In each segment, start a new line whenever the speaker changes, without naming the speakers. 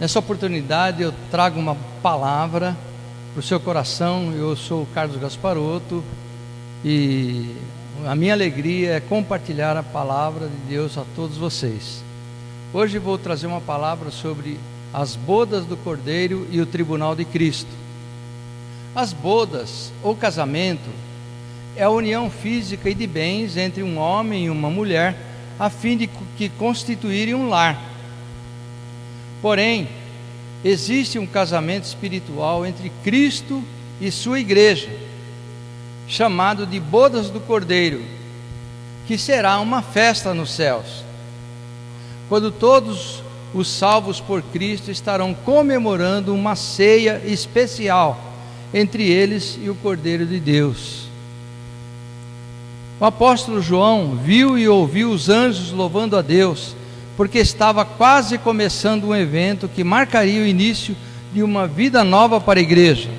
Nessa oportunidade eu trago uma palavra para o seu coração. Eu sou o Carlos Gasparotto e a minha alegria é compartilhar a palavra de Deus a todos vocês. Hoje vou trazer uma palavra sobre as bodas do Cordeiro e o tribunal de Cristo. As bodas ou casamento é a união física e de bens entre um homem e uma mulher a fim de que constituírem um lar. Porém, existe um casamento espiritual entre Cristo e sua igreja, chamado de bodas do Cordeiro, que será uma festa nos céus, quando todos os salvos por Cristo estarão comemorando uma ceia especial entre eles e o Cordeiro de Deus. O apóstolo João viu e ouviu os anjos louvando a Deus, porque estava quase começando um evento que marcaria o início de uma vida nova para a igreja.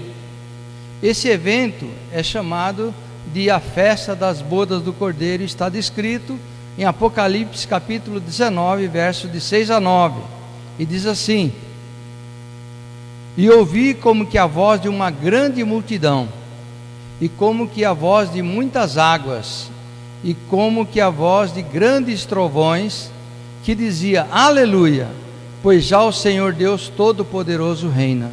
Esse evento é chamado de a festa das bodas do Cordeiro, está descrito em Apocalipse capítulo 19, versos de 6 a 9, e diz assim: E ouvi como que a voz de uma grande multidão, e como que a voz de muitas águas, e como que a voz de grandes trovões, que dizia: Aleluia, pois já o Senhor Deus Todo-Poderoso reina.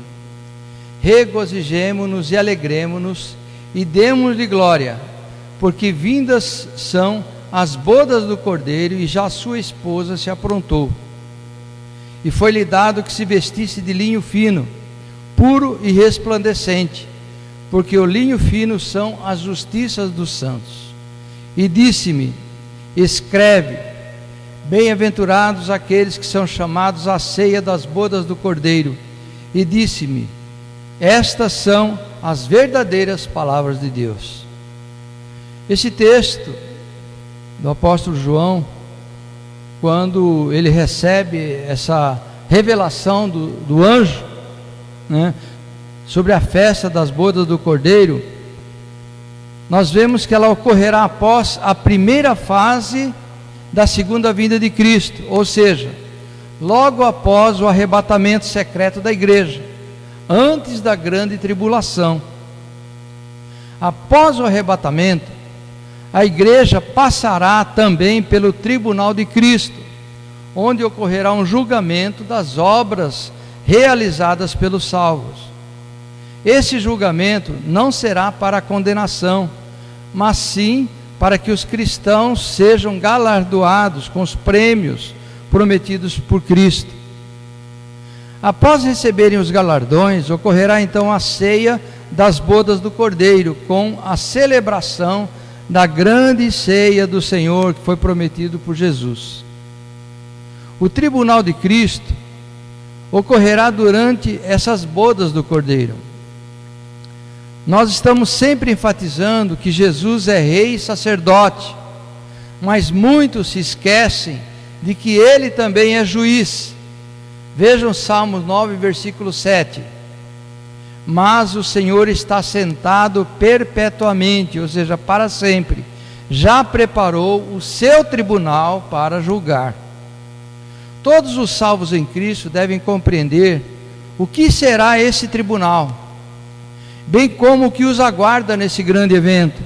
Regozijemo-nos e alegremo-nos e demos-lhe glória, porque vindas são as bodas do Cordeiro e já sua esposa se aprontou. E foi-lhe dado que se vestisse de linho fino, puro e resplandecente, porque o linho fino são as justiças dos santos. E disse-me: Escreve: Bem-aventurados aqueles que são chamados à ceia das bodas do Cordeiro. E disse-me: Estas são as verdadeiras palavras de Deus. Esse texto do apóstolo João, quando ele recebe essa revelação do anjo, sobre a festa das bodas do Cordeiro, nós vemos que ela ocorrerá após a primeira fase da segunda vinda de Cristo, ou seja, logo após o arrebatamento secreto da igreja, antes da grande tribulação. Após o arrebatamento, a igreja passará também pelo tribunal de Cristo, onde ocorrerá um julgamento das obras realizadas pelos salvos. Esse julgamento não será para a condenação, mas sim para que os cristãos sejam galardoados com os prêmios prometidos por Cristo. Após receberem os galardões, ocorrerá então a ceia das bodas do Cordeiro, com a celebração da grande ceia do Senhor que foi prometido por Jesus. O tribunal de Cristo ocorrerá durante essas bodas do Cordeiro. Nós estamos sempre enfatizando que Jesus é rei e sacerdote, mas muitos se esquecem de que ele também é juiz. Vejam Salmos 9, versículo 7. Mas o Senhor está sentado perpetuamente, ou seja, para sempre. Já preparou o seu tribunal para julgar. Todos os salvos em Cristo devem compreender o que será esse tribunal, bem como o que os aguarda nesse grande evento.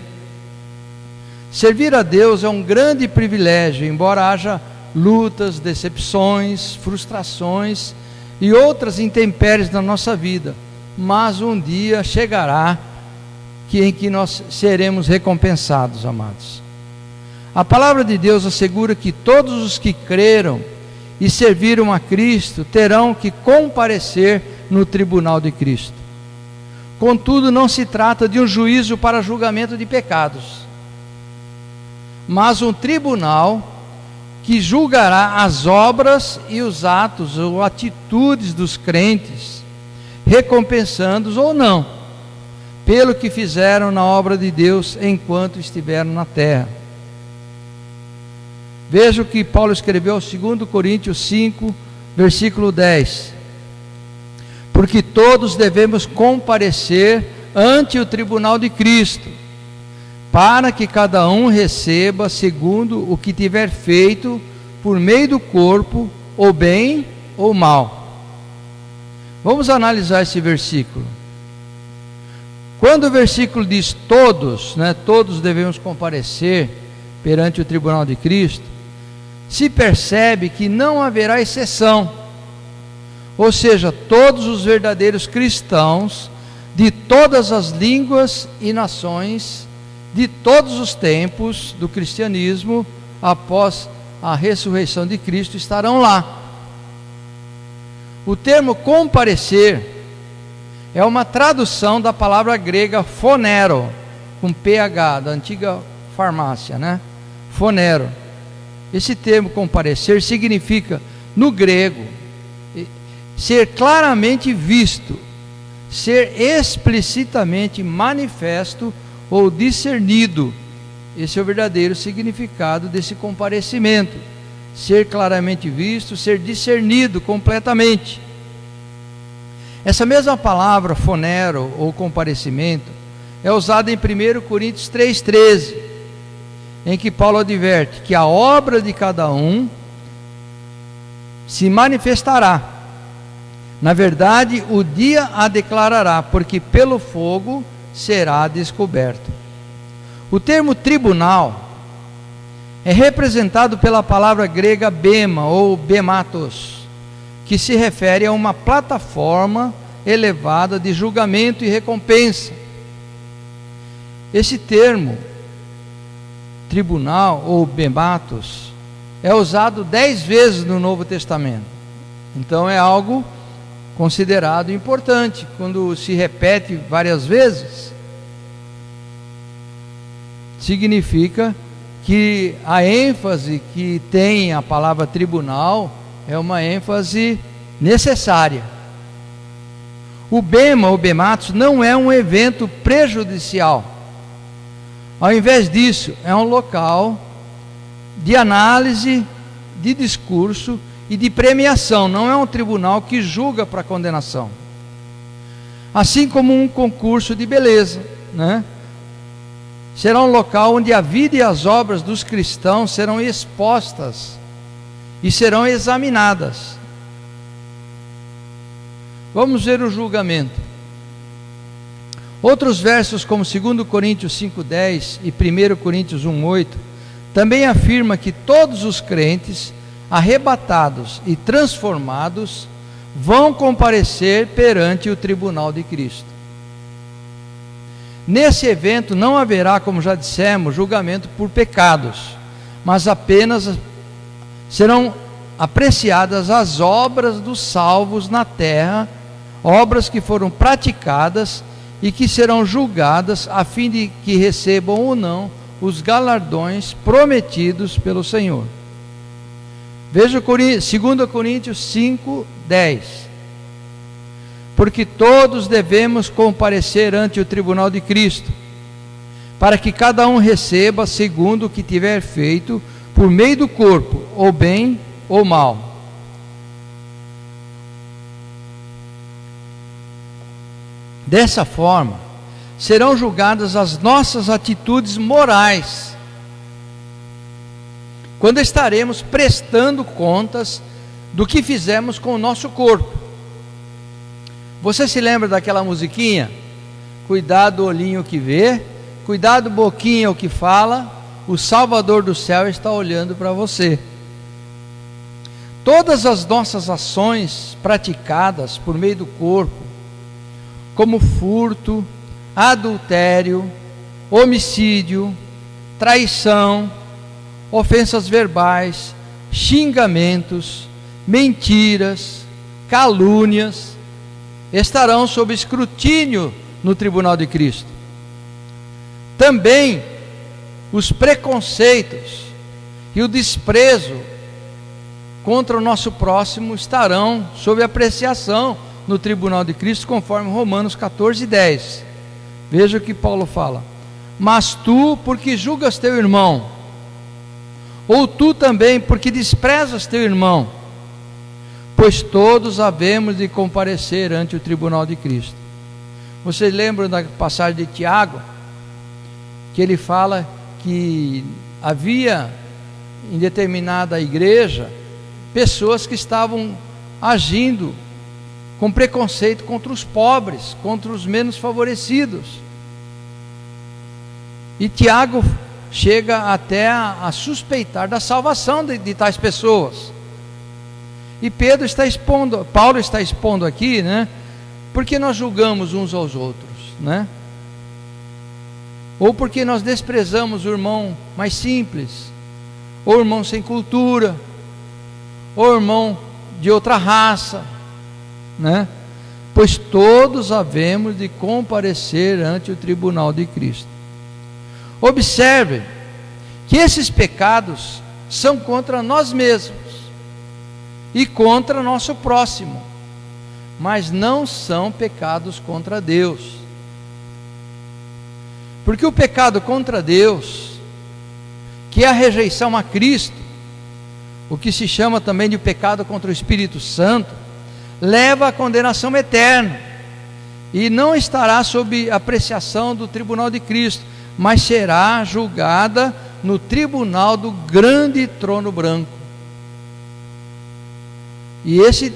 Servir a Deus é um grande privilégio, embora haja lutas, decepções, frustrações e outras intempéries na nossa vida, mas um dia chegará em que nós seremos recompensados, amados. A palavra de Deus assegura que todos os que creram e serviram a Cristo terão que comparecer no tribunal de Cristo. Contudo, não se trata de um juízo para julgamento de pecados, mas um tribunal que julgará as obras e os atos ou atitudes dos crentes, recompensando-os ou não, pelo que fizeram na obra de Deus enquanto estiveram na terra. Veja o que Paulo escreveu aos 2 Coríntios 5, versículo 10. Porque todos devemos comparecer ante o tribunal de Cristo, para que cada um receba segundo o que tiver feito por meio do corpo, ou bem ou mal. Vamos analisar esse versículo. Quando o versículo diz todos, né, todos devemos comparecer perante o tribunal de Cristo, se percebe que não haverá exceção. Ou seja, todos os verdadeiros cristãos de todas as línguas e nações, de todos os tempos do cristianismo, após a ressurreição de Cristo, estarão lá. O termo comparecer é uma tradução da palavra grega phonero, com PH, da antiga farmácia, né? Phonero. Esse termo comparecer significa, no grego, ser claramente visto, ser explicitamente manifesto ou discernido. Esse é o verdadeiro significado desse comparecimento: ser claramente visto, ser discernido completamente. Essa mesma palavra, phonero ou comparecimento, é usada em 1 Coríntios 3,13, em que Paulo adverte que a obra de cada um se manifestará. Na verdade, o dia a declarará, porque pelo fogo será descoberto. O termo tribunal é representado pela palavra grega bema ou bematos, que se refere a uma plataforma elevada de julgamento e recompensa. Esse termo, tribunal ou bematos, é usado 10 vezes no Novo Testamento. Então é algo considerado importante. Quando se repete várias vezes, significa que a ênfase que tem a palavra tribunal é uma ênfase necessária. O bema ou bematos não é um evento prejudicial. Ao invés disso, é um local de análise, de discurso e de premiação. Não é um tribunal que julga para condenação. Assim como um concurso de beleza, né? Será um local onde a vida e as obras dos cristãos serão expostas e serão examinadas. Vamos ver o julgamento. Outros versos, como 2 Coríntios 5,10 e 1 Coríntios 1,8, também afirma que todos os crentes, arrebatados e transformados, vão comparecer perante o tribunal de Cristo. Nesse evento não haverá, como já dissemos, julgamento por pecados, mas apenas serão apreciadas as obras dos salvos na terra, obras que foram praticadas e que serão julgadas a fim de que recebam ou não os galardões prometidos pelo Senhor. Veja 2 Coríntios 5:10. Porque todos devemos comparecer ante o tribunal de Cristo, para que cada um receba segundo o que tiver feito por meio do corpo, ou bem ou mal. Dessa forma, serão julgadas as nossas atitudes morais, quando estaremos prestando contas do que fizemos com o nosso corpo. Você se lembra daquela musiquinha? Cuidado olhinho que vê, cuidado boquinha o que fala, o Salvador do céu está olhando para você. Todas as nossas ações praticadas por meio do corpo, como furto, adultério, homicídio, traição, ofensas verbais, xingamentos, mentiras, calúnias, estarão sob escrutínio no tribunal de Cristo. Também os preconceitos e o desprezo contra o nosso próximo estarão sob apreciação no tribunal de Cristo, conforme Romanos 14:10. Veja o que Paulo fala: mas tu, porque julgas teu irmão, ou tu também, porque desprezas teu irmão, pois todos havemos de comparecer ante o tribunal de Cristo. Vocês lembram da passagem de Tiago, que ele fala que havia em determinada igreja pessoas que estavam agindo com preconceito contra os pobres, contra os menos favorecidos. E Tiago chega até a suspeitar da salvação de tais pessoas. E Paulo está expondo aqui, né? Porque nós julgamos uns aos outros, né? Ou porque nós desprezamos o irmão mais simples, ou o irmão sem cultura, ou o irmão de outra raça, né? Pois todos havemos de comparecer ante o tribunal de Cristo. Observe que esses pecados são contra nós mesmos e contra nosso próximo, mas não são pecados contra Deus. Porque o pecado contra Deus, que é a rejeição a Cristo, o que se chama também de pecado contra o Espírito Santo, leva à condenação eterna e não estará sob apreciação do tribunal de Cristo, mas será julgada no tribunal do grande trono branco. E esse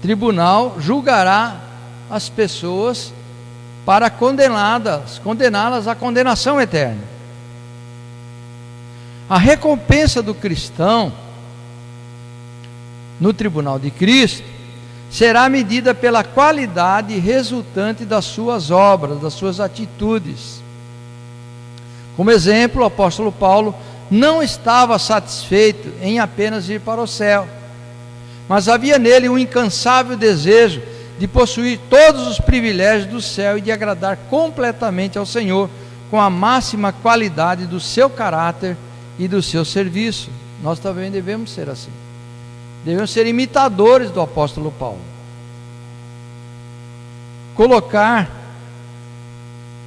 tribunal julgará as pessoas para condená-las à condenação eterna. A recompensa do cristão no tribunal de Cristo será medida pela qualidade resultante das suas obras, das suas atitudes. Como exemplo, o apóstolo Paulo não estava satisfeito em apenas ir para o céu, mas havia nele um incansável desejo de possuir todos os privilégios do céu e de agradar completamente ao Senhor com a máxima qualidade do seu caráter e do seu serviço. Nós também devemos ser assim. Devemos ser imitadores do apóstolo Paulo. Colocar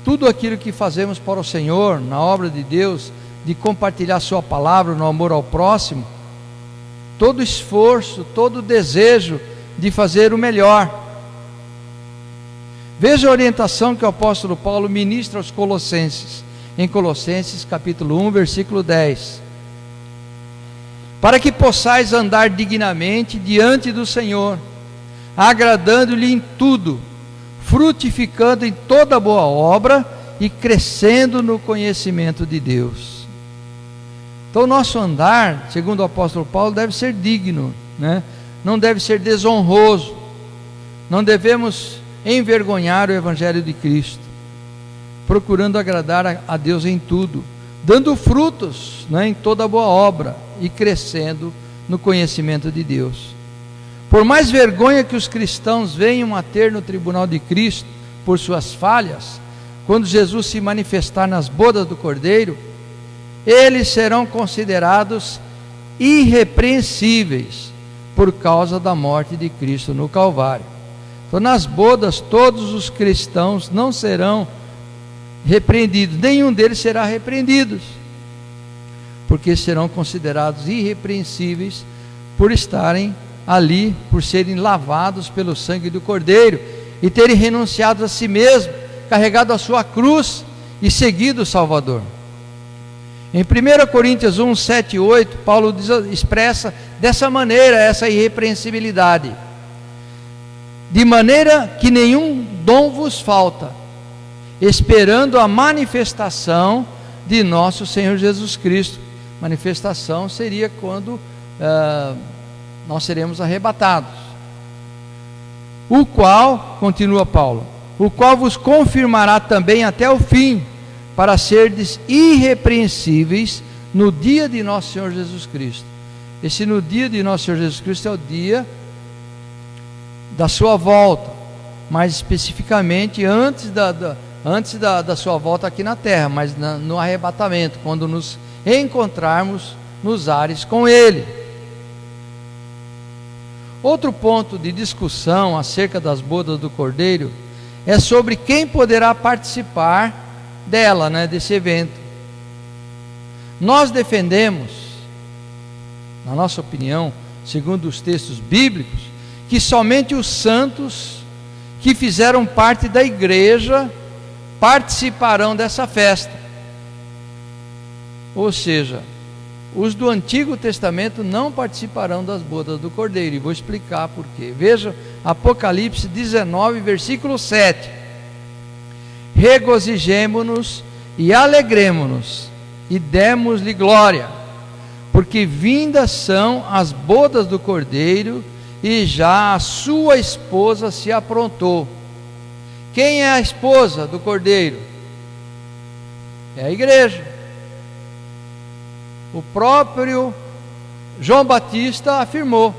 tudo aquilo que fazemos para o Senhor, na obra de Deus, de compartilhar sua palavra no amor ao próximo, todo esforço, todo desejo de fazer o melhor. Veja a orientação que o apóstolo Paulo ministra aos Colossenses, em Colossenses capítulo 1, versículo 10. Para que possais andar dignamente diante do Senhor, agradando-lhe em tudo, frutificando em toda boa obra e crescendo no conhecimento de Deus. Então o nosso andar, segundo o apóstolo Paulo, deve ser digno, né? Não deve ser desonroso, não devemos envergonhar o Evangelho de Cristo, procurando agradar a Deus em tudo, dando frutos, né, em toda boa obra e crescendo no conhecimento de Deus. Por mais vergonha que os cristãos venham a ter no tribunal de Cristo por suas falhas, quando Jesus se manifestar nas bodas do Cordeiro, eles serão considerados irrepreensíveis por causa da morte de Cristo no Calvário. Então, nas bodas, todos os cristãos não serão repreendidos, nenhum deles será repreendido, porque serão considerados irrepreensíveis por estarem ali, por serem lavados pelo sangue do Cordeiro e terem renunciado a si mesmo, carregado a sua cruz e seguido o Salvador. Em 1 Coríntios 1, 7 e 8, Paulo expressa dessa maneira essa irrepreensibilidade: de maneira que nenhum dom vos falta, esperando a manifestação de nosso Senhor Jesus Cristo. Manifestação seria quando nós seremos arrebatados. O qual, continua Paulo, o qual vos confirmará também até o fim, para serdes irrepreensíveis no dia de nosso Senhor Jesus Cristo. Esse no dia de nosso Senhor Jesus Cristo é o dia da sua volta, mais especificamente antes da sua volta aqui na terra, mas no arrebatamento, quando nos encontrarmos nos ares com Ele. Outro ponto de discussão acerca das bodas do Cordeiro é sobre quem poderá participar dela, desse evento. Nós defendemos, na nossa opinião, segundo os textos bíblicos, que somente os santos que fizeram parte da igreja participarão dessa festa. Ou seja, os do Antigo Testamento não participarão das bodas do Cordeiro, e vou explicar por quê. Veja Apocalipse 19, versículo 7. Regozijemo-nos e alegremo-nos e demos-lhe glória, porque vindas são as bodas do Cordeiro e já a sua esposa se aprontou. Quem é a esposa do Cordeiro? É a igreja. O próprio João Batista afirmou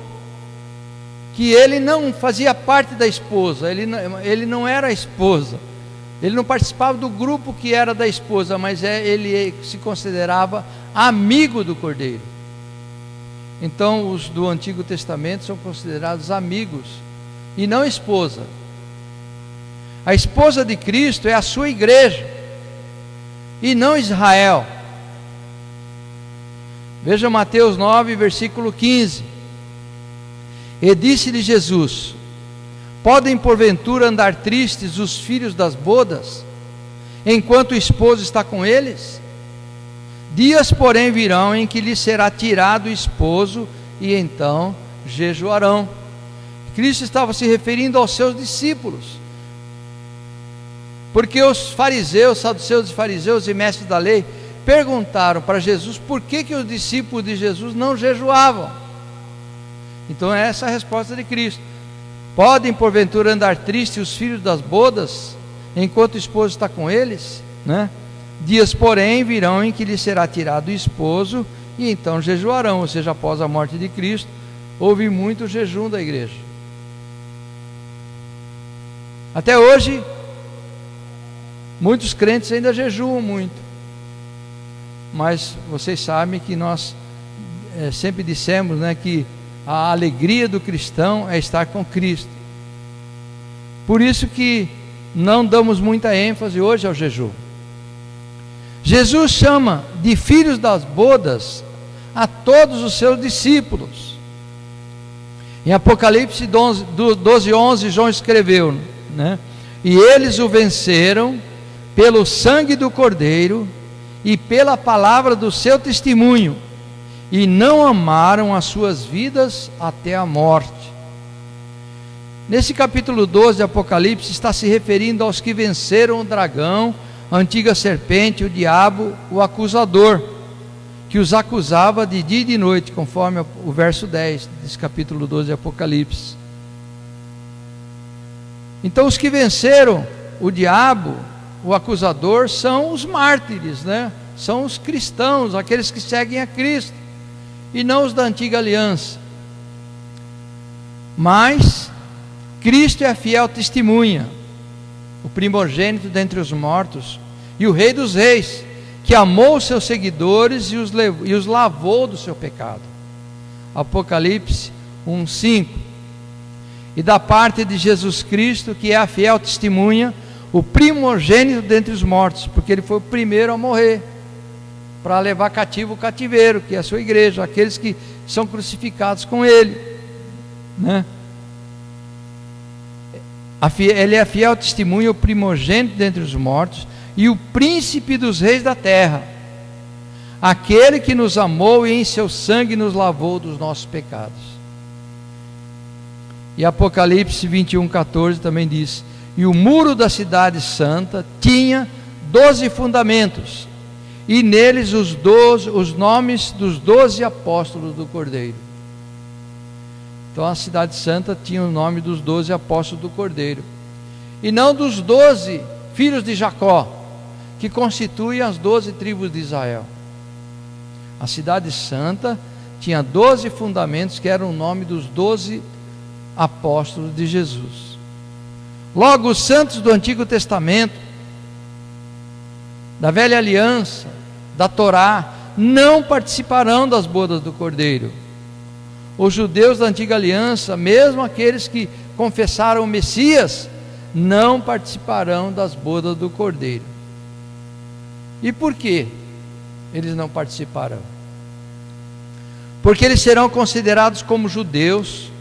que ele não fazia parte da esposa, ele não era a esposa, ele não participava do grupo que era da esposa, mas ele se considerava amigo do Cordeiro. Então os do Antigo Testamento são considerados amigos e não esposa. A esposa de Cristo é a sua igreja e não Israel. Veja Mateus 9, versículo 15. E disse-lhe Jesus: podem porventura andar tristes os filhos das bodas, enquanto o esposo está com eles? Dias, porém, virão em que lhes será tirado o esposo, e então jejuarão. Cristo estava se referindo aos seus discípulos, porque os fariseus, saduceus e fariseus e mestres da lei perguntaram para Jesus por que os discípulos de Jesus não jejuavam. Então essa é a resposta de Cristo. Podem porventura andar tristes os filhos das bodas, enquanto o esposo está com eles, né? Dias, porém, virão em que lhe será tirado o esposo, e então jejuarão. Ou seja, após a morte de Cristo, houve muito jejum da igreja. Até hoje, muitos crentes ainda jejuam muito, mas vocês sabem que nós sempre dissemos, né, que a alegria do cristão é estar com Cristo. Por isso que não damos muita ênfase hoje ao jejum. Jesus chama de filhos das bodas a todos os seus discípulos. Em Apocalipse 12, 11, João escreveu, né? E eles o venceram pelo sangue do Cordeiro e pela palavra do seu testemunho, e não amaram as suas vidas até a morte. Nesse capítulo 12 de Apocalipse está se referindo aos que venceram o dragão, a antiga serpente, o diabo, o acusador, que os acusava de dia e de noite, conforme o verso 10 desse capítulo 12 de Apocalipse. Então os que venceram o diabo, o acusador, são os mártires, né? São os cristãos, aqueles que seguem a Cristo, e não os da antiga aliança. Mas Cristo é a fiel testemunha, o primogênito dentre os mortos e o Rei dos Reis, que amou os seus seguidores e os lavou do seu pecado. Apocalipse 1:5. E da parte de Jesus Cristo, que é a fiel testemunha, o primogênito dentre os mortos, porque ele foi o primeiro a morrer, para levar cativo o cativeiro, que é a sua igreja, aqueles que são crucificados com ele, né? Ele é a fiel testemunha, o primogênito dentre os mortos e o príncipe dos reis da terra, aquele que nos amou e em seu sangue nos lavou dos nossos pecados. E Apocalipse 21:14 também diz: e o muro da cidade santa tinha 12 fundamentos, e neles os nomes dos 12 apóstolos do Cordeiro. Então a cidade santa tinha o nome dos 12 apóstolos do Cordeiro, e não dos 12 filhos de Jacó, que constituem as 12 tribos de Israel. A cidade santa tinha 12 fundamentos, que eram o nome dos 12 apóstolos de Jesus. Logo, os santos do Antigo Testamento, da Velha Aliança, da Torá, não participarão das bodas do Cordeiro. Os judeus da Antiga Aliança, mesmo aqueles que confessaram o Messias, não participarão das bodas do Cordeiro. E por que eles não participarão? Porque eles serão considerados como judeus,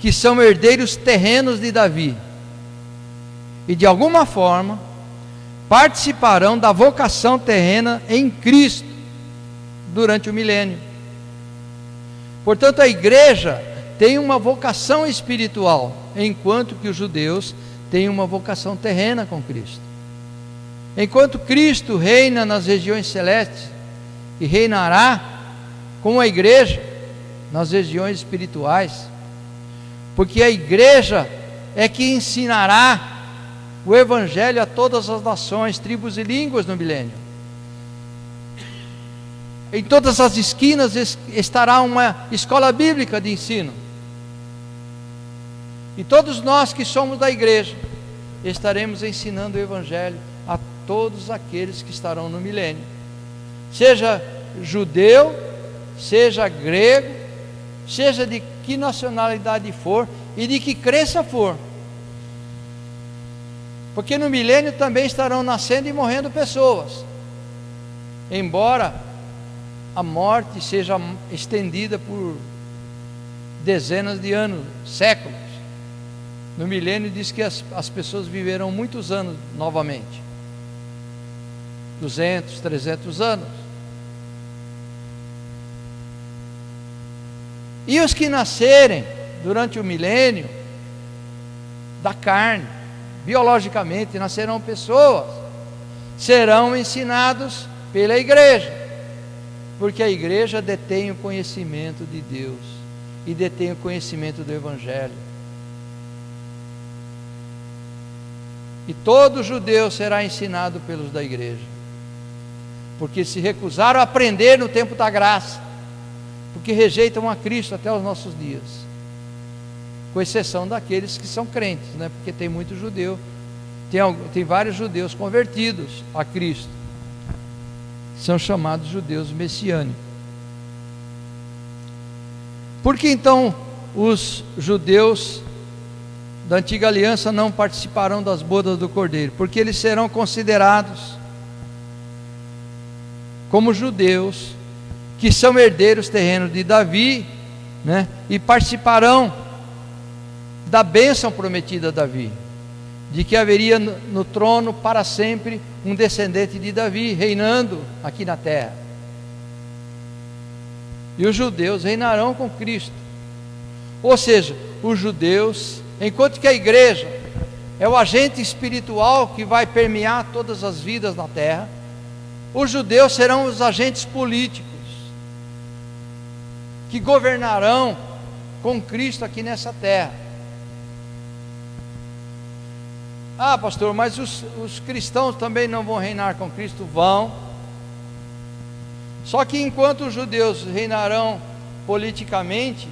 que são herdeiros terrenos de Davi, e de alguma forma participarão da vocação terrena em Cristo durante o milênio. Portanto, a igreja tem uma vocação espiritual, enquanto que os judeus têm uma vocação terrena com Cristo. Enquanto Cristo reina nas regiões celestes e reinará com a igreja nas regiões espirituais, porque a igreja é que ensinará o evangelho a todas as nações, tribos e línguas no milênio. Em todas as esquinas estará uma escola bíblica de ensino. E todos nós que somos da igreja estaremos ensinando o evangelho a todos aqueles que estarão no milênio, seja judeu, seja grego, seja de que nacionalidade for e de que crença for, porque no milênio também estarão nascendo e morrendo pessoas, embora a morte seja estendida por dezenas de anos, séculos. No milênio diz que as pessoas viverão muitos anos novamente, 200, 300 anos. E os que nascerem durante o milênio da carne, biologicamente nascerão pessoas, serão ensinados pela igreja, porque a igreja detém o conhecimento de Deus e detém o conhecimento do evangelho. E todo judeu será ensinado pelos da igreja, porque se recusaram a aprender no tempo da graça, porque rejeitam a Cristo até os nossos dias, com exceção daqueles que são crentes, né? Porque tem muito judeu, tem vários judeus convertidos a Cristo, são chamados judeus messiânicos. Por que então os judeus da antiga aliança não participarão das bodas do Cordeiro? Porque eles serão considerados como judeus que são herdeiros terrenos de Davi, né? E participarão da bênção prometida a Davi, de que haveria no trono para sempre um descendente de Davi reinando aqui na terra, e os judeus reinarão com Cristo. Ou seja, os judeus, enquanto que a igreja é o agente espiritual que vai permear todas as vidas na terra, os judeus serão os agentes políticos que governarão com Cristo aqui nessa terra. Ah, pastor, mas os cristãos também não vão reinar com Cristo? Vão. Só que enquanto os judeus reinarão politicamente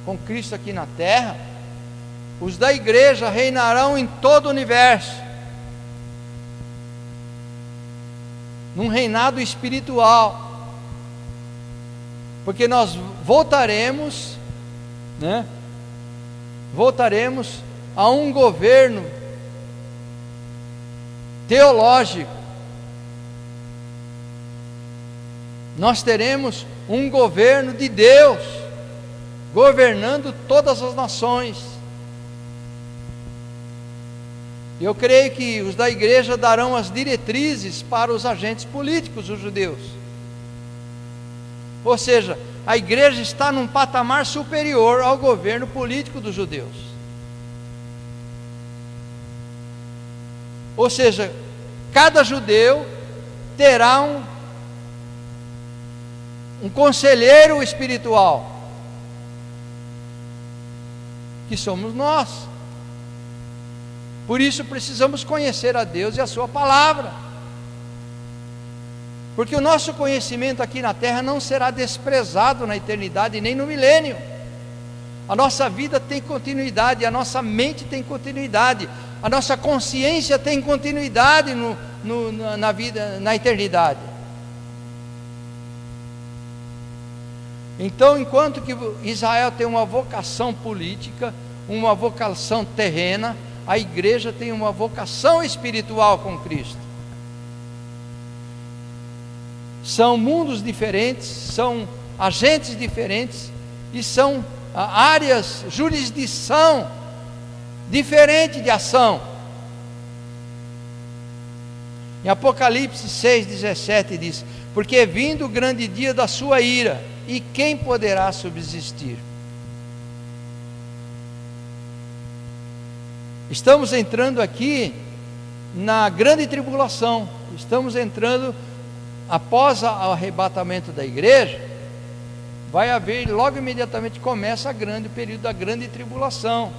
com Cristo aqui na terra, os da igreja reinarão em todo o universo, num reinado espiritual, porque nós voltaremos, né? Voltaremos a um governo teológico. Nós teremos um governo de Deus, governando todas as nações. Eu creio que os da igreja darão as diretrizes para os agentes políticos, os judeus. Ou seja, a igreja está num patamar superior ao governo político dos judeus. Ou seja, cada judeu terá um conselheiro espiritual, que somos nós. Por isso precisamos conhecer a Deus e a sua palavra, porque o nosso conhecimento aqui na terra não será desprezado na eternidade nem no milênio. A nossa vida tem continuidade, a nossa mente tem continuidade, a nossa consciência tem continuidade na vida, na eternidade. Então, enquanto que Israel tem uma vocação política, uma vocação terrena, a igreja tem uma vocação espiritual com Cristo. São mundos diferentes, são agentes diferentes e são áreas, jurisdição diferente de ação. Em Apocalipse 6,17 diz: porque é vindo o grande dia da sua ira, e quem poderá subsistir? Estamos entrando aqui na grande tribulação. Estamos entrando após o arrebatamento da igreja. Vai haver, logo imediatamente começa o período da grande tribulação,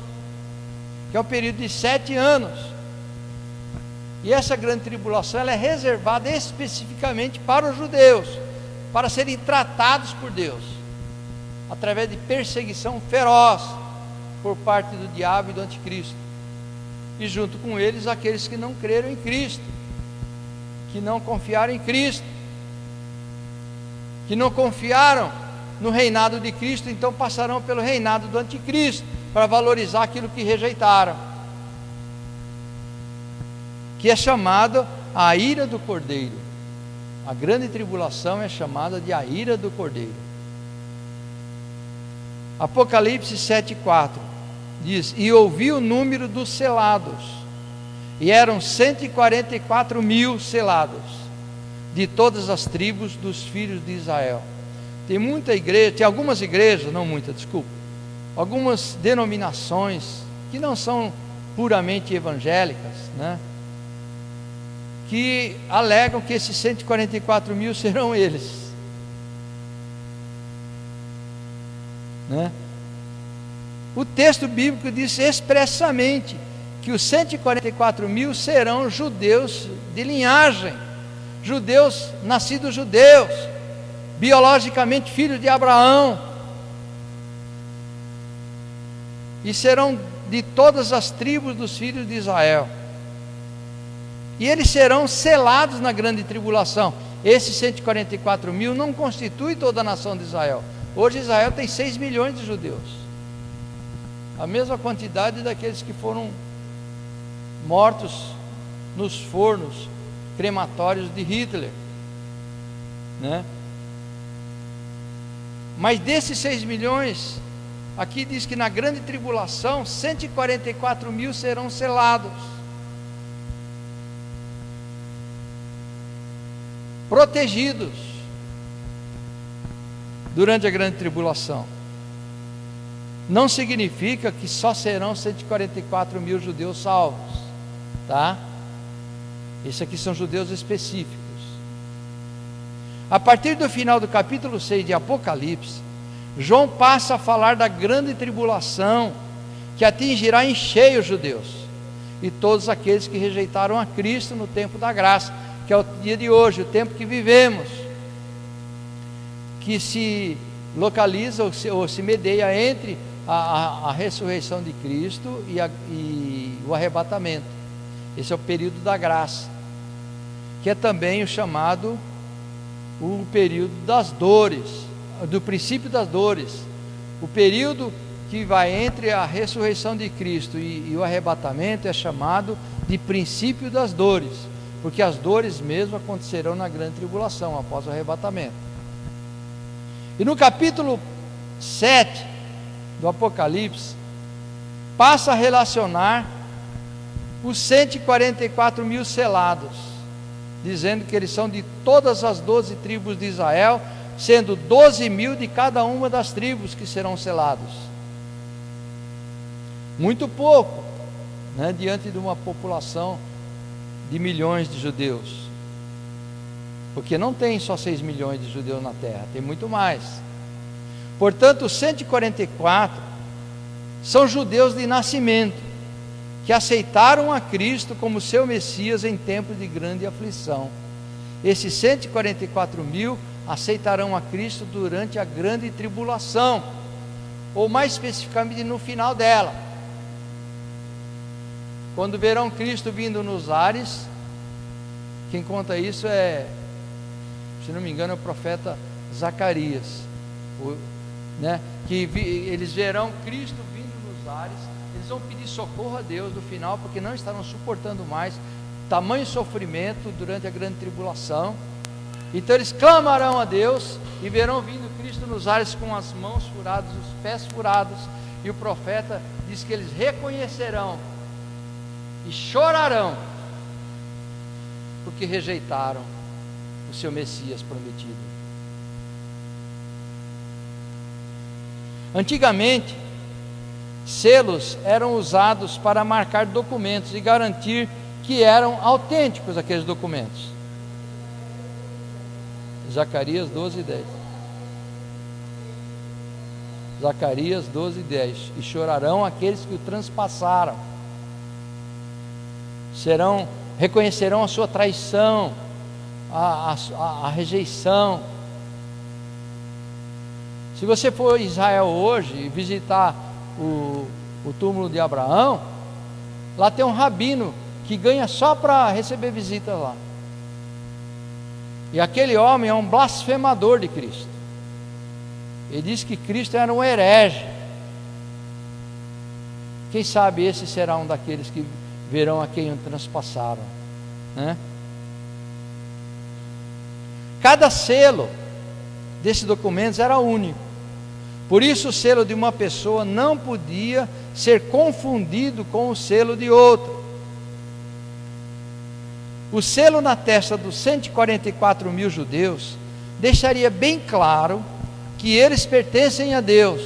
que é um período de 7 anos. E essa grande tribulação ela é reservada especificamente para os judeus, para serem tratados por Deus, através de perseguição feroz por parte do diabo e do anticristo, e junto com eles aqueles que não creram em Cristo, que não confiaram em Cristo, que não confiaram no reinado de Cristo, então passarão pelo reinado do anticristo, para valorizar aquilo que rejeitaram, que é chamado a ira do Cordeiro. A grande tribulação é chamada de a ira do Cordeiro. Apocalipse 7,4 diz: e ouvi o número dos selados, e eram 144 mil selados, de todas as tribos dos filhos de Israel. Tem muita igreja, tem algumas igrejas, não muita, desculpa, algumas denominações que não são puramente evangélicas, né, que alegam que esses 144 mil serão eles, né? O texto bíblico diz expressamente que os 144 mil serão judeus de linhagem, judeus nascidos judeus, biologicamente filhos de Abraão, e serão de todas as tribos dos filhos de Israel, e eles serão selados na grande tribulação. Esses 144 mil não constituem toda a nação de Israel. Hoje Israel tem 6 milhões de judeus, a mesma quantidade daqueles que foram mortos nos fornos crematórios de Hitler, né? Mas desses 6 milhões, aqui diz que na grande tribulação 144 mil serão selados, protegidos durante a grande tribulação. Não significa que só serão 144 mil judeus salvos, tá? Esses aqui são judeus específicos. A partir do final do capítulo 6 de Apocalipse, João passa a falar da grande tribulação que atingirá em cheio os judeus e todos aqueles que rejeitaram a Cristo no tempo da graça, que é o dia de hoje, o tempo que vivemos, que se localiza ou se medeia entre a ressurreição de Cristo e o arrebatamento. Esse é o período da graça, que é também o período das dores, do princípio das dores, o período que vai entre a ressurreição de Cristo e o arrebatamento é chamado de princípio das dores, porque as dores mesmo acontecerão na grande tribulação, após o arrebatamento. E no capítulo 7 do Apocalipse, passa a relacionar os 144 mil selados, dizendo que eles são de todas as 12 tribos de Israel, sendo 12 mil de cada uma das tribos que serão selados. Muito pouco, né, diante de uma população de milhões de judeus, porque não tem só 6 milhões de judeus na terra, tem muito mais. Portanto, os 144 são judeus de nascimento, que aceitaram a Cristo como seu Messias em tempo de grande aflição. Esses 144 mil aceitarão a Cristo durante a grande tribulação, ou mais especificamente no final dela, quando verão Cristo vindo nos ares. Quem conta isso é, se não me engano, é o profeta Zacarias, né? Que eles verão Cristo vindo nos ares. Eles vão pedir socorro a Deus no final, porque não estarão suportando mais tamanho sofrimento durante a grande tribulação. Então eles clamarão a Deus e verão vindo Cristo nos ares com as mãos furadas, os pés furados, e o profeta diz que eles reconhecerão e chorarão, porque rejeitaram o seu Messias prometido. Antigamente, Selos eram usados para marcar documentos e garantir que eram autênticos aqueles documentos. Zacarias 12:10. Zacarias 12:10. E chorarão aqueles que o transpassaram. Reconhecerão a sua traição, a rejeição. Se você for a Israel hoje e visitar o túmulo de Abraão, lá tem um rabino que ganha só para receber visitas lá. E aquele homem é um blasfemador de Cristo. Ele diz que Cristo era um herege. Quem sabe esse será um daqueles que verão a quem o transpassaram, né? Cada selo desses documentos era único. Por isso o selo de uma pessoa não podia ser confundido com o selo de outra. O selo na testa dos 144.000 judeus deixaria bem claro que eles pertencem a Deus.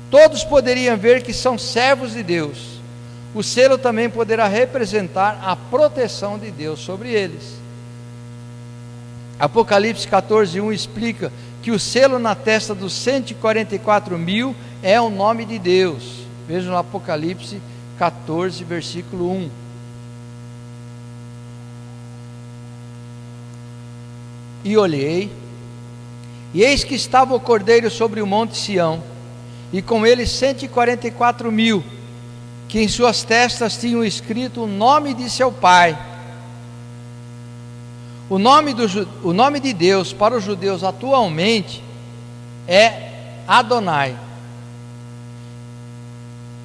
Todos poderiam ver que são servos de Deus. O selo também poderá representar a proteção de Deus sobre eles. Apocalipse 14:1 explica que o selo na testa dos 144.000 é o nome de Deus. Vejam no Apocalipse 14, versículo 1. E olhei, e eis que estava o Cordeiro sobre o monte Sião, e com ele 144.000, que em suas testas tinham escrito o nome de seu Pai. O nome de Deus para os judeus atualmente é Adonai.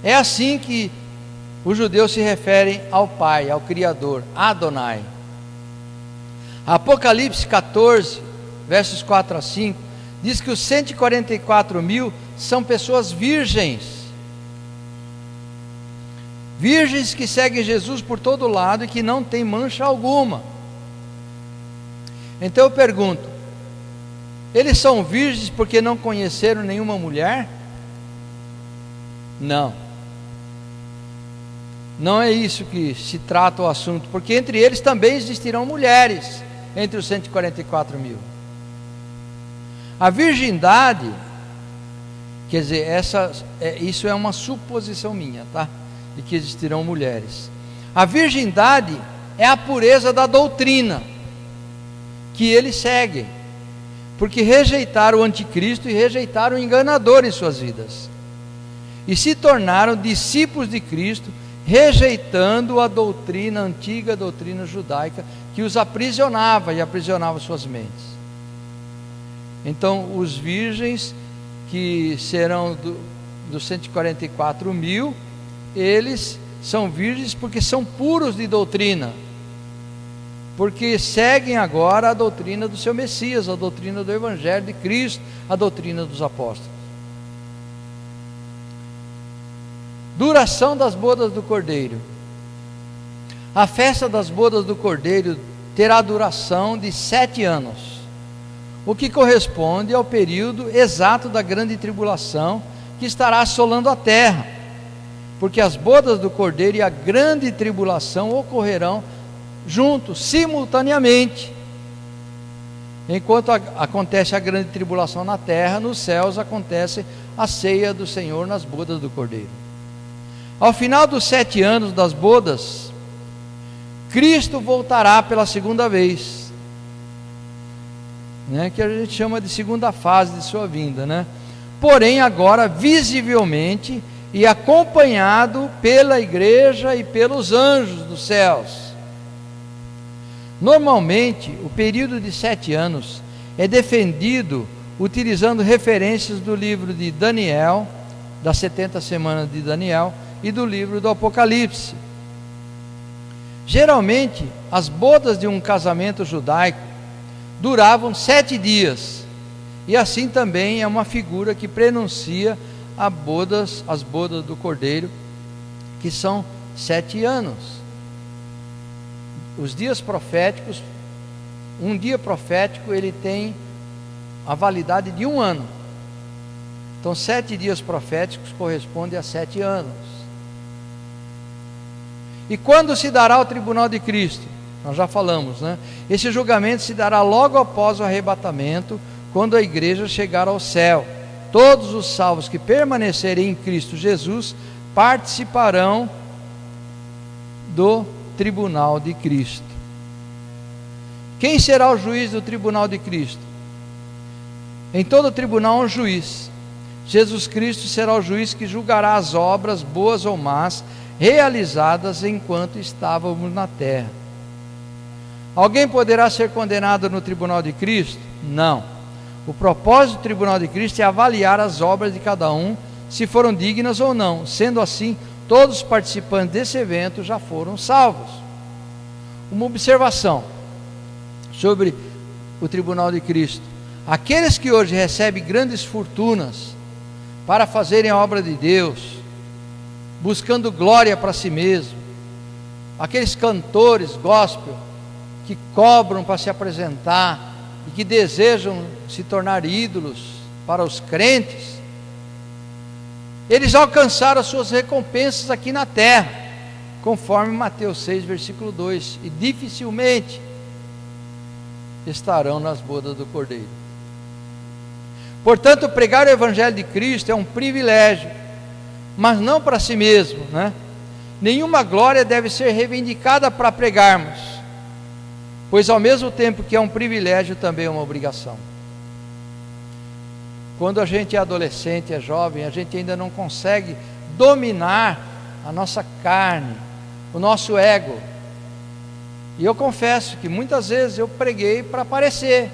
É assim que os judeus se referem ao Pai, ao Criador, Adonai. Apocalipse 14, versos 4 a 5, diz que os 144.000 são pessoas virgens. Virgens que seguem Jesus por todo lado e que não tem mancha alguma. Então eu pergunto: eles são virgens porque não conheceram nenhuma mulher? Não é isso que se trata o assunto, porque entre eles também existirão mulheres, entre os 144.000. A virgindade, quer dizer, isso é uma suposição minha, tá? De que existirão mulheres. A virgindade é a pureza da doutrina que eles seguem, porque rejeitaram o anticristo e rejeitaram o enganador em suas vidas, e se tornaram discípulos de Cristo, rejeitando a doutrina antiga, a doutrina judaica, que os aprisionava e aprisionava suas mentes. Então os virgens, que serão dos 144.000, eles são virgens porque são puros de doutrina, porque seguem agora a doutrina do seu Messias, a doutrina do Evangelho de Cristo, a doutrina dos apóstolos. Duração das bodas do Cordeiro. A festa das bodas do Cordeiro terá duração de 7 anos, o que corresponde ao período exato da grande tribulação que estará assolando a terra, porque as bodas do Cordeiro e a grande tribulação ocorrerão juntos, simultaneamente. Enquanto acontece a grande tribulação na terra, nos céus acontece a ceia do Senhor nas bodas do Cordeiro. Ao final dos 7 anos das bodas, Cristo voltará pela segunda vez, né, que a gente chama de segunda fase de sua vinda, né? Porém agora visivelmente e acompanhado pela igreja e pelos anjos dos céus. Normalmente o período de 7 anos é defendido utilizando referências do livro de Daniel, das 70 semanas de Daniel, e do livro do Apocalipse. Geralmente as bodas de um casamento judaico duravam 7 dias, e assim também é uma figura que prenuncia as bodas do Cordeiro, que são 7 anos. Os dias proféticos, um dia profético ele tem a validade de 1 ano. Então 7 dias proféticos correspondem a 7 anos. E quando se dará o tribunal de Cristo? Nós já falamos, né? Esse julgamento se dará logo após o arrebatamento, quando a igreja chegar ao céu. Todos os salvos que permanecerem em Cristo Jesus participarão do tribunal de Cristo. Quem será o juiz do tribunal de Cristo? Em todo tribunal há um juiz. Jesus Cristo será o juiz que julgará as obras, boas ou más, realizadas enquanto estávamos na terra. Alguém poderá ser condenado no tribunal de Cristo? Não. O propósito do tribunal de Cristo é avaliar as obras de cada um, se foram dignas ou não. Sendo assim, todos os participantes desse evento já foram salvos. Uma observação sobre o tribunal de Cristo: aqueles que hoje recebem grandes fortunas para fazerem a obra de Deus, buscando glória para si mesmo, aqueles cantores gospel que cobram para se apresentar e que desejam se tornar ídolos para os crentes, eles alcançaram as suas recompensas aqui na terra, conforme Mateus 6, versículo 2, e dificilmente estarão nas bodas do Cordeiro. Portanto, pregar o Evangelho de Cristo é um privilégio, mas não para si mesmo, né? Nenhuma glória deve ser reivindicada para pregarmos, pois ao mesmo tempo que é um privilégio, também é uma obrigação. Quando a gente é adolescente, é jovem, a gente ainda não consegue dominar a nossa carne, o nosso ego. E eu confesso que muitas vezes eu preguei para aparecer.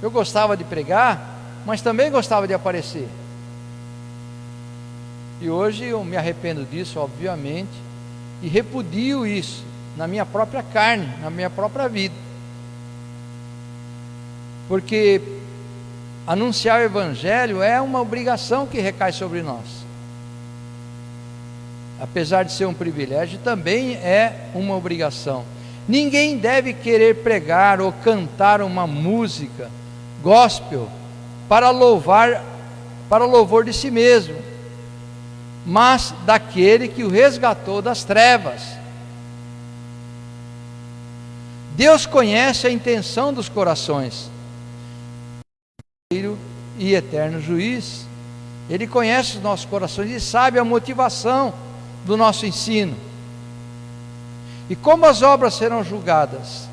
Eu gostava de pregar, mas também gostava de aparecer. E hoje eu me arrependo disso, obviamente, e repudio isso na minha própria carne, na minha própria vida. Porque anunciar o Evangelho é uma obrigação que recai sobre nós. Apesar de ser um privilégio, também é uma obrigação. Ninguém deve querer pregar ou cantar uma música gospel para louvor de si mesmo, mas daquele que o resgatou das trevas. Deus conhece a intenção dos corações, e eterno juiz. Ele conhece os nossos corações e sabe a motivação do nosso ensino. E como as obras serão julgadas?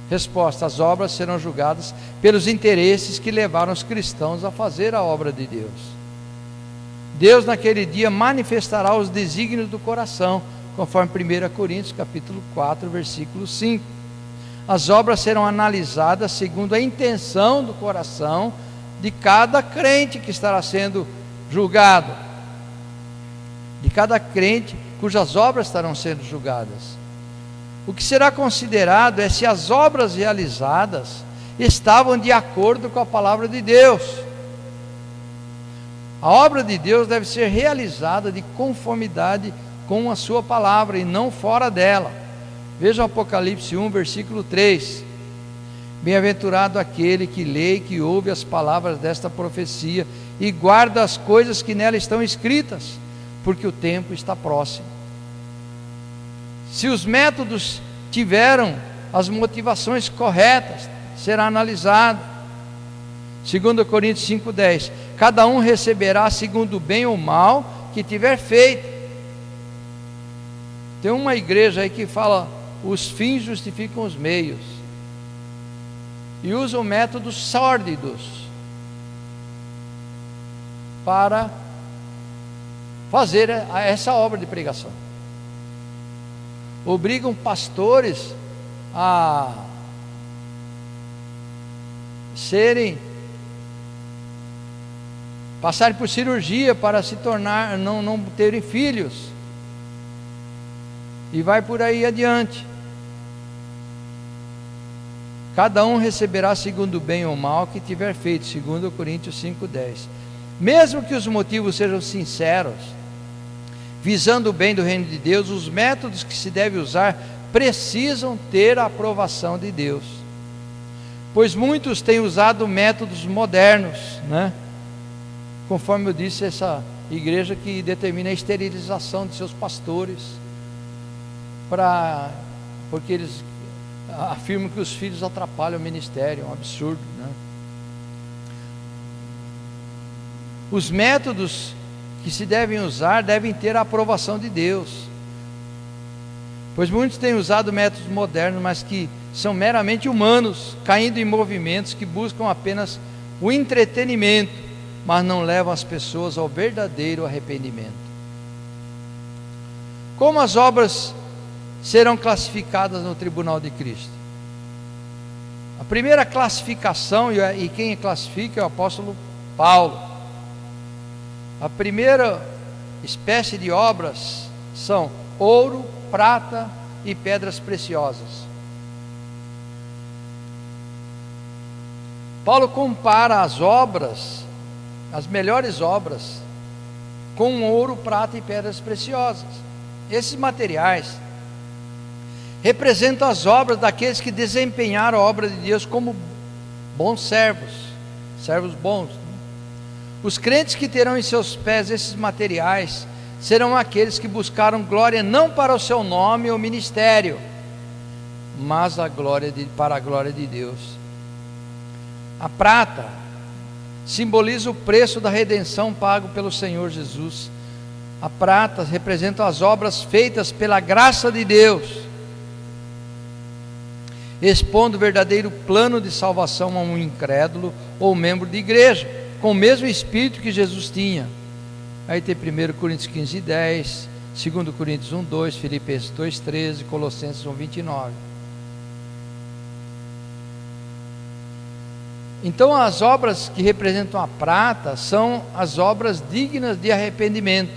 Resposta: as obras serão julgadas pelos interesses que levaram os cristãos a fazer a obra de Deus. Deus naquele dia manifestará os desígnios do coração, conforme 1 Coríntios capítulo 4, versículo 5. As obras serão analisadas segundo a intenção do coração de cada crente que estará sendo julgado, de cada crente cujas obras estarão sendo julgadas. O que será considerado é se as obras realizadas estavam de acordo com a palavra de Deus. A obra de Deus deve ser realizada de conformidade com a sua palavra e não fora dela. Veja o Apocalipse 1, versículo 3. Bem-aventurado aquele que lê e que ouve as palavras desta profecia e guarda as coisas que nela estão escritas, porque o tempo está próximo. Se os métodos tiveram as motivações corretas, será analisado. 2 Coríntios 5,10: cada um receberá segundo o bem ou mal que tiver feito. Tem uma igreja aí que fala: os fins justificam os meios, e usam métodos sórdidos para fazer essa obra de pregação. Obrigam pastores a passarem por cirurgia para se tornar, não terem filhos, e vai por aí adiante. Cada um receberá segundo o bem ou mal que tiver feito, 2 Coríntios 5,10. Mesmo que os motivos sejam sinceros, visando o bem do reino de Deus, os métodos que se deve usar precisam ter a aprovação de Deus, pois muitos têm usado métodos modernos, né? conforme eu disse, essa igreja que determina a esterilização de seus pastores, porque eles afirmam que os filhos atrapalham o ministério. É um absurdo, né? Os métodos que se devem usar devem ter a aprovação de Deus, pois muitos têm usado métodos modernos, mas que são meramente humanos, caindo em movimentos que buscam apenas o entretenimento, mas não levam as pessoas ao verdadeiro arrependimento. Como as obras serão classificadas no tribunal de Cristo? A primeira classificação, e quem classifica é o apóstolo Paulo. A primeira espécie de obras são ouro, prata e pedras preciosas. Paulo compara as obras, as melhores obras, com ouro, prata e pedras preciosas. Esses materiais representam as obras daqueles que desempenharam a obra de Deus como bons servos, servos bons. Os crentes que terão em seus pés esses materiais serão aqueles que buscaram glória não para o seu nome ou ministério, mas para a glória de Deus. A prata simboliza o preço da redenção pago pelo Senhor Jesus. A prata representa as obras feitas pela graça de Deus, expondo o verdadeiro plano de salvação a um incrédulo ou membro de igreja, com o mesmo espírito que Jesus tinha. Aí tem 1 Coríntios 15:10, 2 Coríntios 1:2, Filipenses 2:13, Colossenses 1:29. Então as obras que representam a prata são as obras dignas de arrependimento.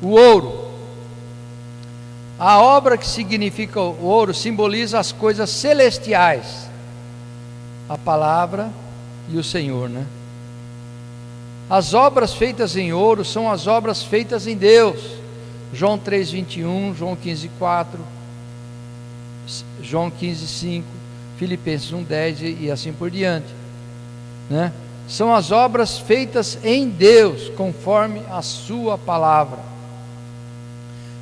O ouro, a obra que significa o ouro simboliza as coisas celestiais, a palavra e o Senhor, né? As obras feitas em ouro são as obras feitas em Deus. João 3:21, João 15:4, João 15:5, Filipenses 1:10 e assim por diante, né? São as obras feitas em Deus, conforme a sua palavra.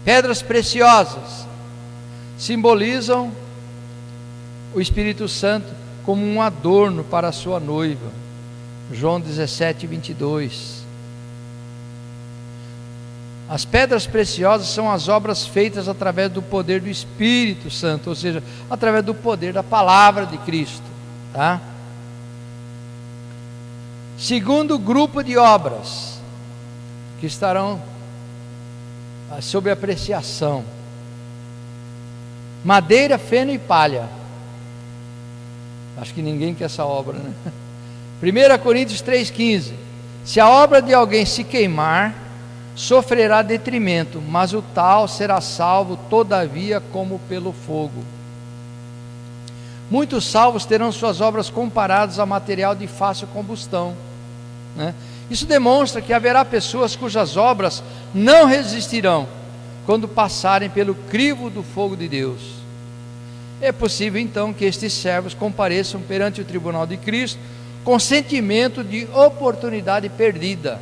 Pedras preciosas simbolizam o Espírito Santo como um adorno para a sua noiva. João 17:22. As pedras preciosas são as obras feitas através do poder do Espírito Santo, ou seja, através do poder da palavra de Cristo, tá? Segundo grupo de obras que estarão sob apreciação: madeira, feno e palha. Acho que ninguém quer essa obra, né? 1 Coríntios 3,15: se a obra de alguém se queimar, sofrerá detrimento, mas o tal será salvo, todavia, como pelo fogo. Muitos salvos terão suas obras comparadas a material de fácil combustão, né? Isso demonstra que haverá pessoas cujas obras não resistirão quando passarem pelo crivo do fogo de Deus. É possível então que estes servos compareçam perante o tribunal de Cristo com sentimento de oportunidade perdida,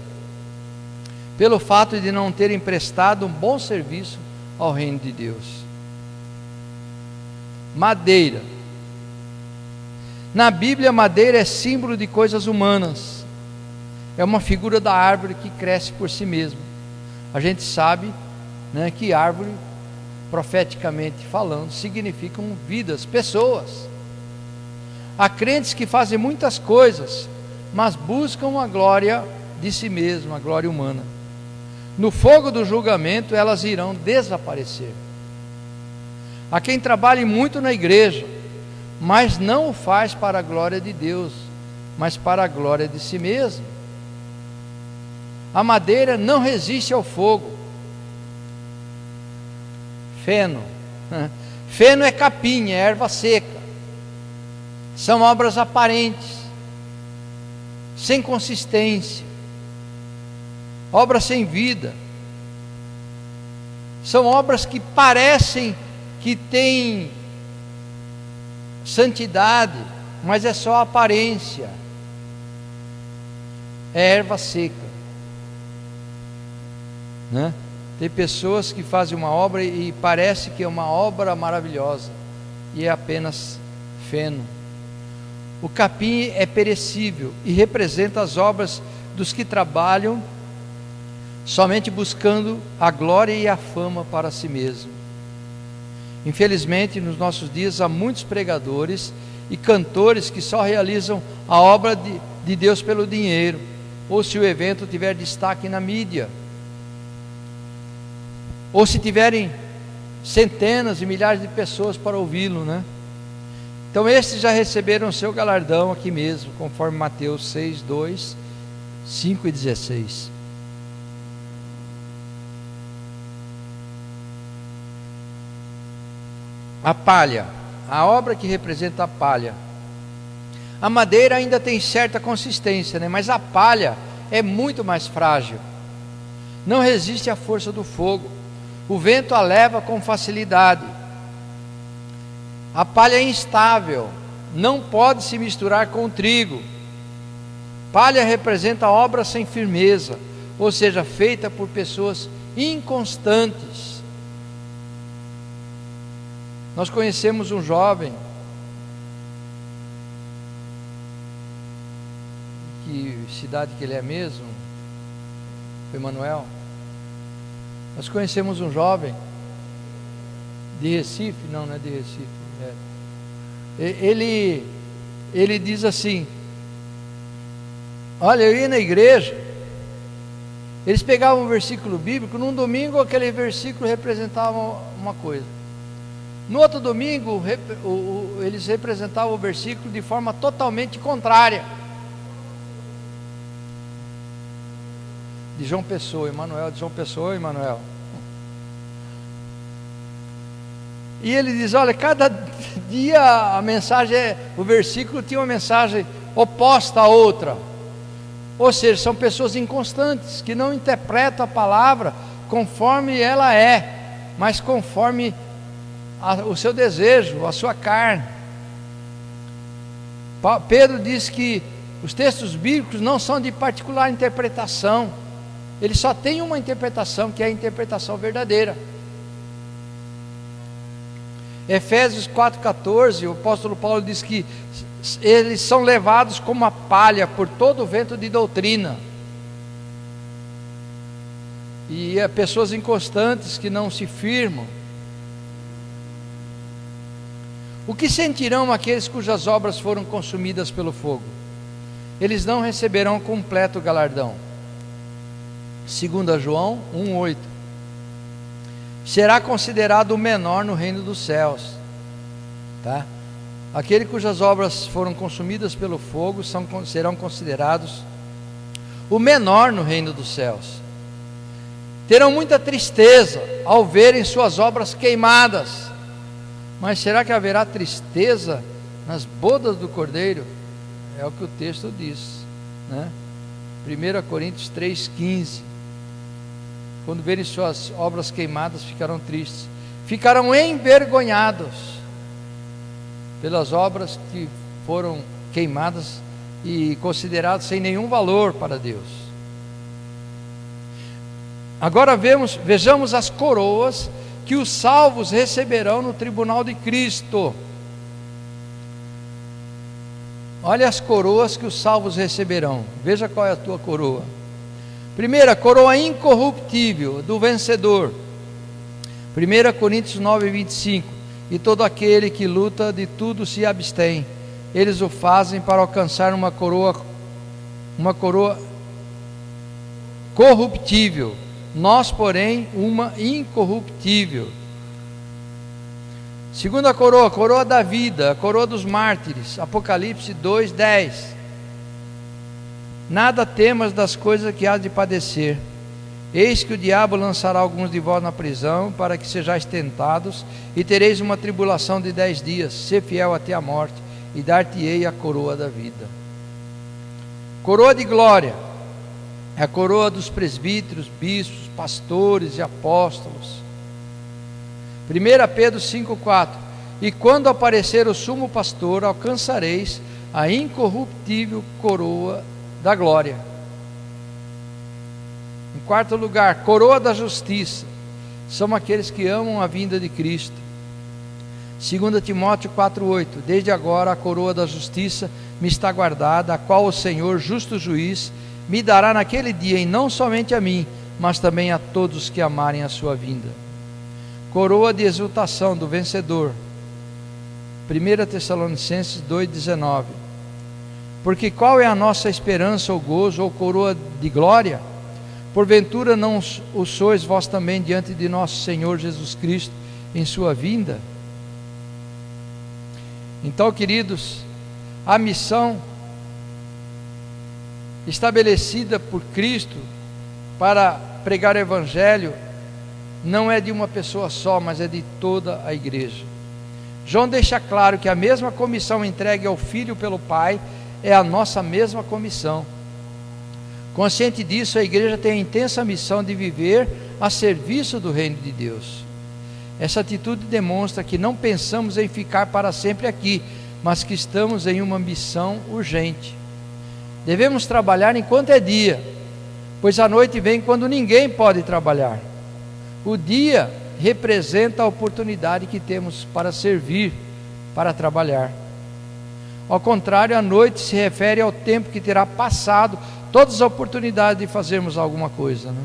pelo fato de não terem prestado um bom serviço ao reino de Deus. Madeira. Na Bíblia, madeira é símbolo de coisas humanas. É uma figura da árvore que cresce por si mesma. A gente sabe, né, que árvore, profeticamente falando, significam vidas, pessoas. Há crentes que fazem muitas coisas, mas buscam a glória de si mesmo, a glória humana. No fogo do julgamento elas irão desaparecer. Há quem trabalhe muito na igreja, mas não o faz para a glória de Deus, mas para a glória de si mesmo. A madeira não resiste ao fogo. Feno. Feno é capim, é erva seca. São obras aparentes, sem consistência, obras sem vida. São obras que parecem que têm santidade, mas é só aparência. é erva seca, né? Tem pessoas que fazem uma obra e parece que é uma obra maravilhosa, e é apenas feno. O capim é perecível e representa as obras dos que trabalham somente buscando a glória e a fama para si mesmo. Infelizmente, nos nossos dias há muitos pregadores e cantores que só realizam a obra de Deus pelo dinheiro, ou se o evento tiver destaque na mídia, ou se tiverem centenas e milhares de pessoas para ouvi-lo, né? Então estes já receberam o seu galardão aqui mesmo, conforme Mateus 6, 2, 5 e 16. A palha, a obra que representa a palha. A madeira ainda tem certa consistência, né? Mas a palha é muito mais frágil, não resiste à força do fogo, o vento a leva com facilidade. A palha é instável, não pode se misturar com o trigo. Palha representa obra sem firmeza, ou seja, feita por pessoas inconstantes. Nós conhecemos um jovem, que cidade que ele é mesmo? Emanuel. Nós conhecemos um jovem de Recife, não é de Recife. Ele diz assim: olha, eu ia na igreja, eles pegavam um versículo bíblico, num domingo aquele versículo representava uma coisa, no outro domingo eles representavam o versículo de forma totalmente contrária. De João Pessoa, Emanuel, de João Pessoa, Emanuel. E ele diz: olha, cada dia a mensagem, o versículo tinha uma mensagem oposta a outra. Ou seja, são pessoas inconstantes, que não interpretam a palavra conforme ela é, mas conforme o seu desejo, a sua carne. Pedro diz que os textos bíblicos não são de particular interpretação, eles só têm uma interpretação, que é a interpretação verdadeira. Efésios 4,14, o apóstolo Paulo diz que eles são levados como a palha por todo o vento de doutrina. E pessoas inconstantes que não se firmam. O que sentirão aqueles cujas obras foram consumidas pelo fogo? Eles não receberão completo galardão. 2 João 1,8. Será considerado o menor no reino dos céus, tá? Aquele cujas obras foram consumidas pelo fogo serão considerados o menor no reino dos céus. Terão muita tristeza ao verem suas obras queimadas. Mas será que haverá tristeza nas bodas do Cordeiro? É o que o texto diz, né? 1 Coríntios 3,15. Quando verem suas obras queimadas, ficarão tristes, ficarão envergonhados pelas obras que foram queimadas e consideradas sem nenhum valor para Deus. Agora vejamos as coroas que os salvos receberão no tribunal de Cristo. Olha as coroas que os salvos receberão. Veja qual é a tua coroa. Primeira, coroa incorruptível do vencedor. 1 Coríntios 9:25. E todo aquele que luta de tudo se abstém. Eles o fazem para alcançar uma coroa corruptível. Nós, porém, uma incorruptível. Segunda coroa, coroa da vida, a coroa dos mártires. Apocalipse 2:10. Nada temas das coisas que há de padecer. Eis que o diabo lançará alguns de vós na prisão, para que sejais tentados, e tereis uma tribulação de 10 dias. Sê fiel até a morte, e dar-te-ei a coroa da vida. Coroa de glória é a coroa dos presbíteros, bispos, pastores e apóstolos. 1 Pedro 5,4. E quando aparecer o sumo pastor, alcançareis a incorruptível coroa da glória. Em quarto lugar, coroa da justiça, são aqueles que amam a vinda de Cristo. 2 Timóteo 4,8: desde agora a coroa da justiça me está guardada, a qual o Senhor, justo juiz, me dará naquele dia, e não somente a mim, mas também a todos que amarem a sua vinda. Coroa de exultação do vencedor. 1 Tessalonicenses 2,19: porque qual é a nossa esperança ou gozo, ou coroa de glória? Porventura não o sois vós também diante de nosso Senhor Jesus Cristo em sua vinda? Então, queridos, a missão estabelecida por Cristo para pregar o Evangelho não é de uma pessoa só, mas é de toda a igreja. João deixa claro que a mesma comissão entregue ao Filho pelo Pai é a nossa mesma comissão. Consciente disso, a igreja tem a intensa missão de viver a serviço do reino de Deus. Essa atitude demonstra que não pensamos em ficar para sempre aqui, mas que estamos em uma missão urgente. Devemos trabalhar enquanto é dia, pois a noite vem quando ninguém pode trabalhar. O dia representa a oportunidade que temos para servir, para trabalhar. Ao contrário, a noite se refere ao tempo que terá passado todas as oportunidades de fazermos alguma coisa, né?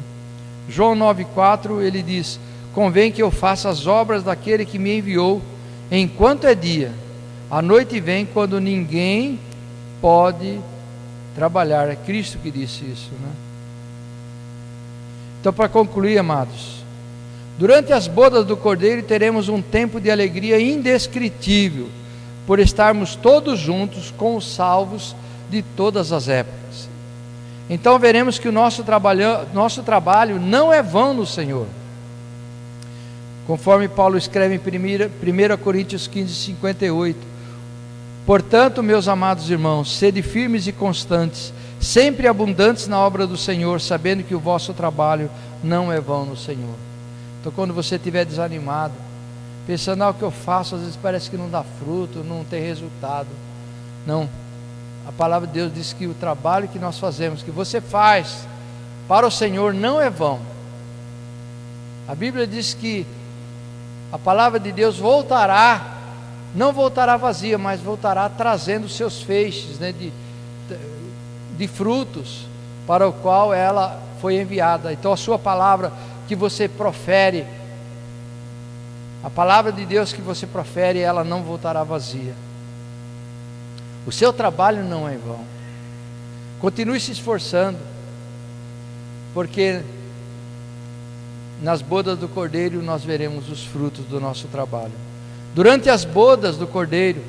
João 9,4, ele diz: convém que eu faça as obras daquele que me enviou, enquanto é dia. A noite vem quando ninguém pode trabalhar. É Cristo que disse isso, né? Então, para concluir, amados, durante as bodas do Cordeiro teremos um tempo de alegria indescritível, por estarmos todos juntos com os salvos de todas as épocas. Então veremos que o nosso trabalho não é vão no Senhor. Conforme Paulo escreve em 1 Coríntios 15:58: portanto, meus amados irmãos, sede firmes e constantes, sempre abundantes na obra do Senhor, sabendo que o vosso trabalho não é vão no Senhor. Então, quando você estiver desanimado, pensando, o que eu faço às vezes parece que não dá fruto, não tem resultado. Não, a palavra de Deus diz que o trabalho que nós fazemos, que você faz para o Senhor, não é vão. A Bíblia diz que a palavra de Deus voltará, não voltará vazia, mas voltará trazendo seus feixes, né, de frutos para o qual ela foi enviada. Então a sua palavra que você profere, a palavra de Deus que você profere, ela não voltará vazia. O seu trabalho não é em vão. Continue se esforçando, porque nas bodas do Cordeiro nós veremos os frutos do nosso trabalho. Durante as bodas do Cordeiro,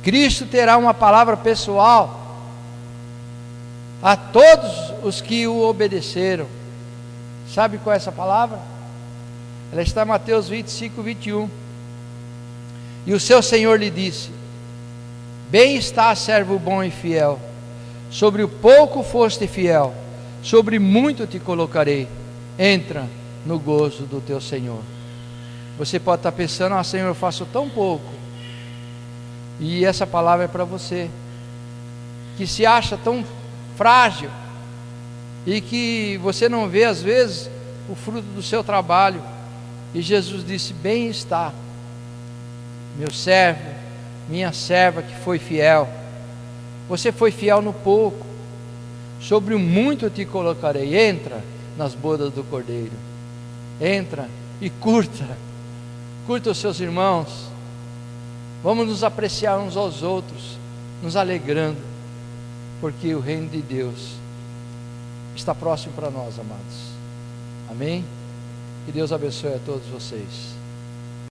Cristo terá uma palavra pessoal a todos os que o obedeceram. Sabe qual é essa palavra? Ela está em Mateus 25:21. E o seu Senhor lhe disse: bem está, servo bom e fiel, sobre o pouco foste fiel, sobre muito te colocarei, entra no gozo do teu Senhor. Você pode estar pensando, Senhor, eu faço tão pouco, e essa palavra é para você, que se acha tão frágil, e que você não vê às vezes o fruto do seu trabalho. E Jesus disse: bem está, meu servo, minha serva que foi fiel. Você foi fiel no pouco, sobre o muito eu te colocarei. Entra nas bodas do Cordeiro, entra e curta os seus irmãos. Vamos nos apreciar uns aos outros, nos alegrando, porque o reino de Deus está próximo para nós, amados. Amém? Que Deus abençoe a todos vocês.